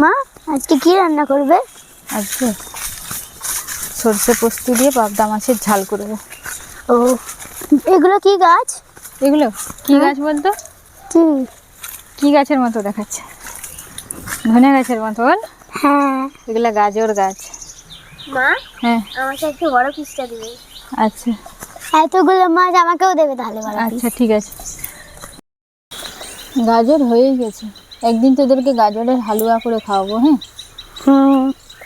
মা আজকে কি রান্না করবে? আজকে সরষে পোস্ত দিয়ে পাবদা মাছের ঝাল করব। ও, এগুলো কি গাছ? এগুলো কি গাছ বলতো? কি গাছের মতো দেখাচ্ছে? ধনে গাছের মতো বল। হ্যাঁ, এগুলো গাজর গাছ। মা হ্যাঁ, আমাকে একটু বড় পিসটা দিবে। আচ্ছা এতগুলো মাছ আমাকেও দেবে তাহলে বড় পিস। আচ্ছা ঠিক আছে। গাজর হয়েই গেছে, একদিন তোদেরকে গাজরের হালুয়া করে খাওয়াবো। হ্যাঁ,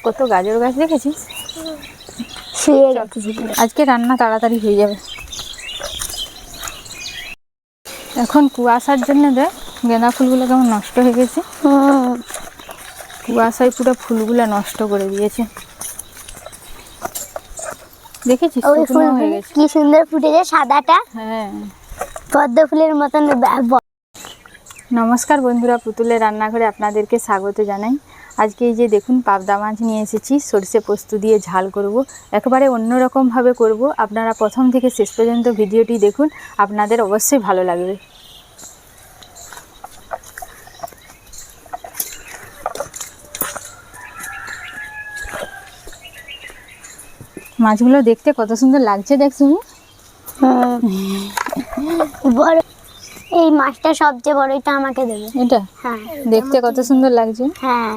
কত গাজর গাছ দেখেছিস? আজকে রান্না তাড়াতাড়ি হয়ে যাবে। এখন কুয়াশার জন্য দেখ গাঁদা ফুলগুলো কেমন নষ্ট হয়ে গেছে। কুয়াশায় পুরো ফুলগুলো নষ্ট করে দিয়েছে, দেখেছিস? শুকনো হয়ে গেছে। কি সুন্দর ফুটেছে সাদাটা। হ্যাঁ, পদ্ম ফুলের মতন। নমস্কার বন্ধুরা, পুতুলের রান্নাঘরে আপনাদেরকে স্বাগত জানাই। আজকে এই যে দেখুন পাবদা মাছ নিয়ে এসেছি, সরষে পোস্ত দিয়ে ঝাল করব। একেবারে অন্যরকমভাবে করব। আপনারা প্রথম থেকে শেষ পর্যন্ত ভিডিওটি দেখুন, আপনাদের অবশ্যই ভালো লাগবে। মাছগুলো দেখতে কত সুন্দর লাগছে, দেখ শুনি। বড় এই মাছটা সবচেয়ে বড়, এটা আমাকে দেবে। এটা হ্যাঁ, দেখতে কত সুন্দর লাগছে। হ্যাঁ,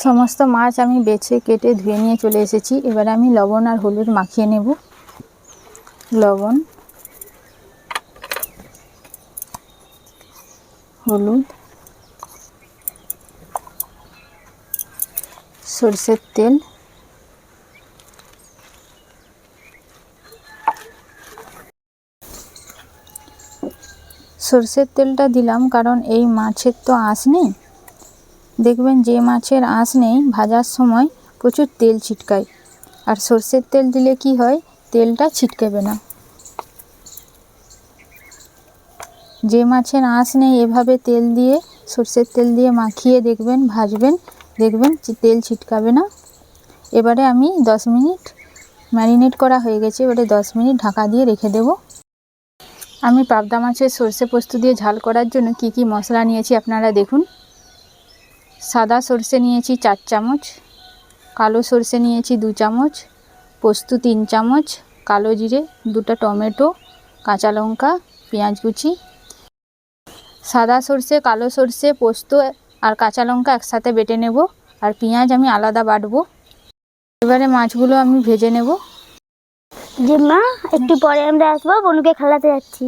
সমস্ত মাছ আমি বেছে কেটে ধুয়ে নিয়ে চলে এসেছি। এবারে আমি লবণ আর হলুদ মাখিয়ে নেব। লবণ, হলুদ, সরষের তেল, সরষের তেলটা দিলাম কারণ এই মাছের তো আঁশ নেই। দেখবেন যে মাছের আঁশ নেই ভাজার সময় প্রচুর তেল ছিটকায়, আর সরষের তেল দিলে কি হয়, তেলটা ছিটকাবে না। যে মাছের আঁশ নেই এভাবে তেল দিয়ে, সরষের তেল দিয়ে মাখিয়ে দেখবেন, ভাজবেন, দেখবেন তেল ছিটকাবে না। এবারে আমি 10 মিনিট ম্যারিনেট করা হয়ে গেছে, এবারে 10 মিনিট ঢাকা দিয়ে রেখে দেব। আমি পাবদা মাছের সরষে পোস্ত দিয়ে ঝাল করার জন্য কি কি মশলা নিয়েছি আপনারা দেখুন। সাদা সরষে নিয়েছি 4 চামচ, কালো সরষে নিয়েছি 2 চামচ, পোস্ত 3 চামচ, কালো জিরে, 2টা টমেটো, কাঁচা লঙ্কা, পেঁয়াজ কুচি। সাদা সরষে, কালো সরষে, পোস্ত আর কাঁচা লঙ্কা একসাথে বেটে নেব, আর পেঁয়াজ আমি আলাদা বাটবো। এবারে মাছগুলো আমি ভেজে নেব। যে মা একটু পরে আমরা আসবো, বনুকে খেলাতে যাচ্ছি।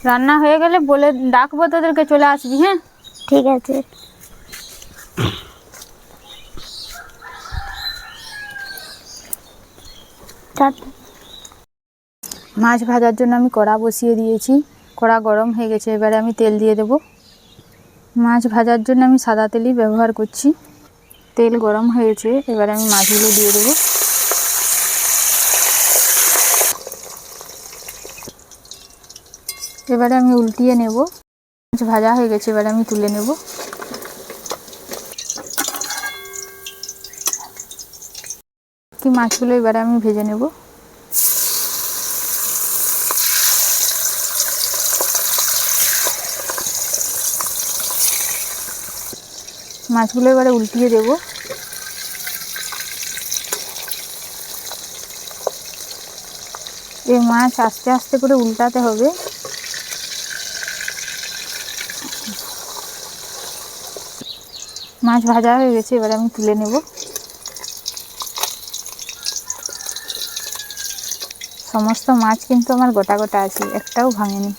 রান্না হয়ে গেলে বলে ডাকবো তোদেরকে, চলে আসবি। হ্যাঁ ঠিক আছে। মাছ ভাজার জন্য আমি কড়া বসিয়ে দিয়েছি, কড়া গরম হয়ে গেছে। এবারে আমি তেল দিয়ে দেব। মাছ ভাজার জন্য আমি সাদা তেলই ব্যবহার করছি। তেল গরম হয়েছে, এবারে আমি মাছগুলো দিয়ে দেবো। এবারে আমি উল্টিয়ে নেব। মাছ ভাজা হয়ে গেছে, এবারে আমি তুলে নেব। কি মাছগুলো এবারে আমি ভেজে নেব। মাছগুলো এবারে উল্টিয়ে দেব। এই মাছ আস্তে আস্তে করে উল্টাতে হবে। মাছ ভাজা হয়ে গেছে, এবারে আমি তুলে নেব। সমস্ত মাছ কিন্তু আমার গোটা গোটা আছে, একটাও ভাঙেনি।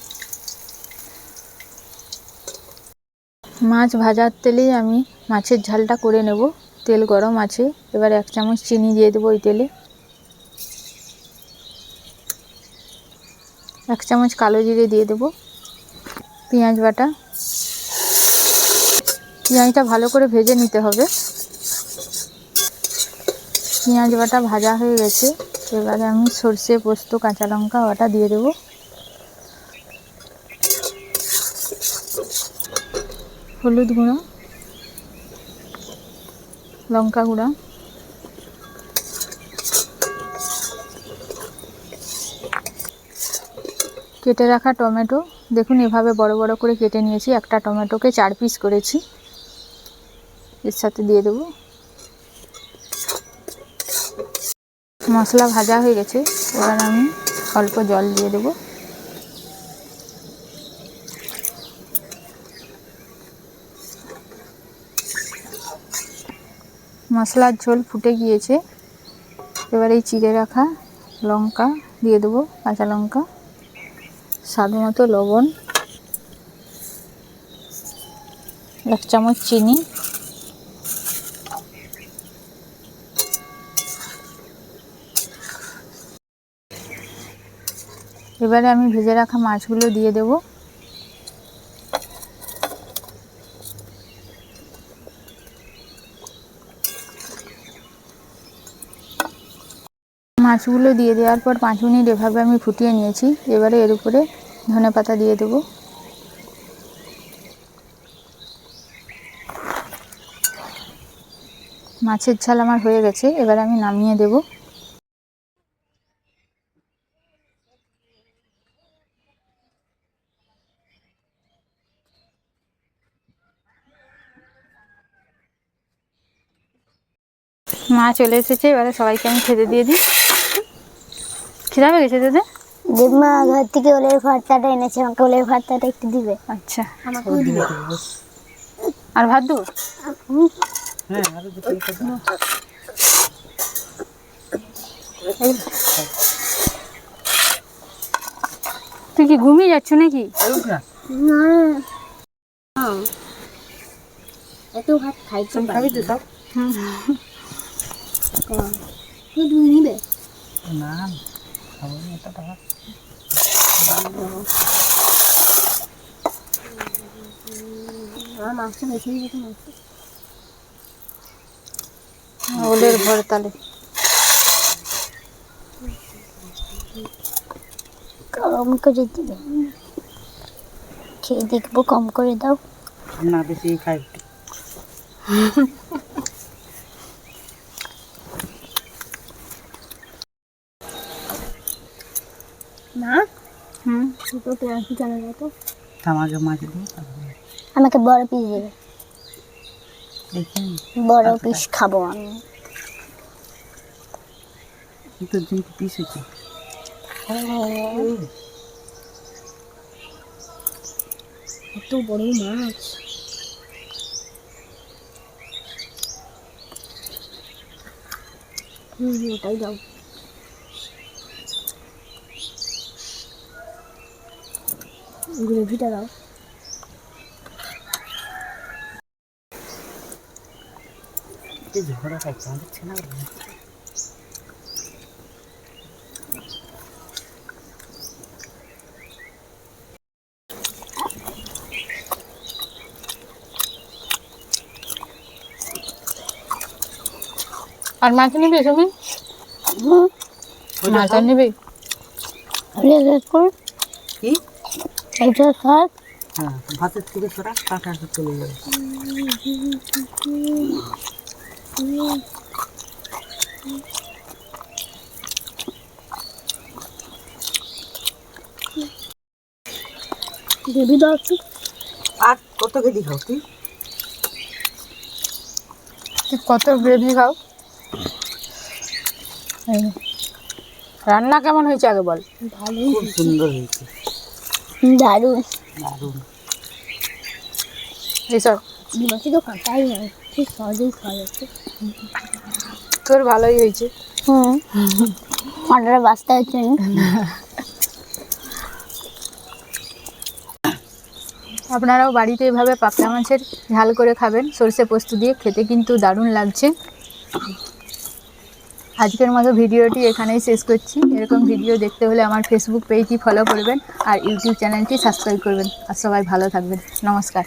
মাছ ভাজার তেলেই আমি মাছের ঝালটা করে নেব। তেল গরম আছে, এবার 1 চামচ চিনি দিয়ে দেবো ওই তেলে। 1 চামচ কালো জিরে দিয়ে দেবো। পেঁয়াজ বাটা, পেঁয়াজটা ভালো করে ভেজে নিতে হবে। পেঁয়াজ বাটা ভাজা হয়ে গেছে, এবারে আমি সরষে, পোস্ত, কাঁচা লঙ্কা বাটা দিয়ে দেবো। হলুদ গুঁড়ো, লঙ্কা গুঁড়ো, কেটে রাখা টমেটো, দেখুন এভাবে বড় বড় করে কেটে নিয়েছি। একটা টমেটোকে 4 পিস করেছি। এর সাথে দিয়ে দেবো। মশলা ভাজা হয়ে গেছে, এবার আমি অল্প জল দিয়ে দেবো। মশলার ঝোল ফুটে গিয়েছে, এবার এই চিড়ে রাখা লঙ্কা দিয়ে দেবো, কাঁচা লঙ্কা, স্বাদ মতো লবণ, 1 চামচ চিনি, এবারে আমি ভেজে রাখা মাছগুলো দিয়ে দেবো। মাছগুলো দিয়ে দেওয়ার পর 5 মিনিট এভাবে আমি ফুটিয়ে নিয়েছি। এবারে এর উপরে ধনেপাতা দিয়ে দেবো। মাছের ঝাল আমার হয়ে গেছে, এবার আমি নামিয়ে দেব। মা চলে এসেছে, এবারে সবাইকে আমি খেতে দিয়ে দিই। খিদা পেয়ে গেছে তোদের? জেম্মা ঘর থেকে ওলের ভর্তাটা এনেছে, আমাকে ওলের ভর্তাটা একটু দিবে। আচ্ছা, আর ভাত দেবো? তুই কি ঘুমিয়ে যাচ্ছ নাকি? এত ভাত খাইতে খাবি তো সব? তুমি নিবে না খাবো না, এটা টাকা মাংস বেশি দিতে মাংস ওলের ভর্তালে কম করে দিবে, খেয়ে দেখবো, কম করে দাও। না বেশি খাই। না দুটো পেঁয়াজ জানা যায় তো, আমাকে মাছ দেবো, আমাকে বড় পিস দেবে, দেখেন বড় পিস খাবো আমি। তোর জন্য পিস হচ্ছে। এত বড় মাছ, ওটাই দাও। গ্রেভিটা দাও। ঝগড়া খাইতে হচ্ছে না। আর মাছ নিবি তুমি? মাছ আর নিবি? কি এটা খাক, হ্যাঁ, ভাতের থেকে সরা কাঁটা চলে যাবে। গ্রেভি দাও একটু। আর কত কেজি খাও তুই? তুই কত গ্রেভি খাও? রান্না কেমন হয়েছে আগে বল। ভালোই, খুব সুন্দর হয়েছে, দারুণ। দারুণ। এইসব মাছে তো কাটাই নাই, খুব সহজেই খাওয়া যাচ্ছে। তোর ভালোই হয়েছে। ঠান্ডাটা বাঁচতে হচ্ছে না। আপনারাও বাড়িতে এভাবে পাবদা মাছের ঝাল করে খাবেন, সরষে পোস্ত দিয়ে, খেতে কিন্তু দারুণ লাগছে। আজকের মতো ভিডিওটি এখানেই শেষ করছি। এরকম ভিডিও দেখতে হলে আমার ফেসবুক পেজটি ফলো করবেন আর ইউটিউব চ্যানেলটি সাবস্ক্রাইব করবেন। আর সবাই ভালো থাকবেন। নমস্কার।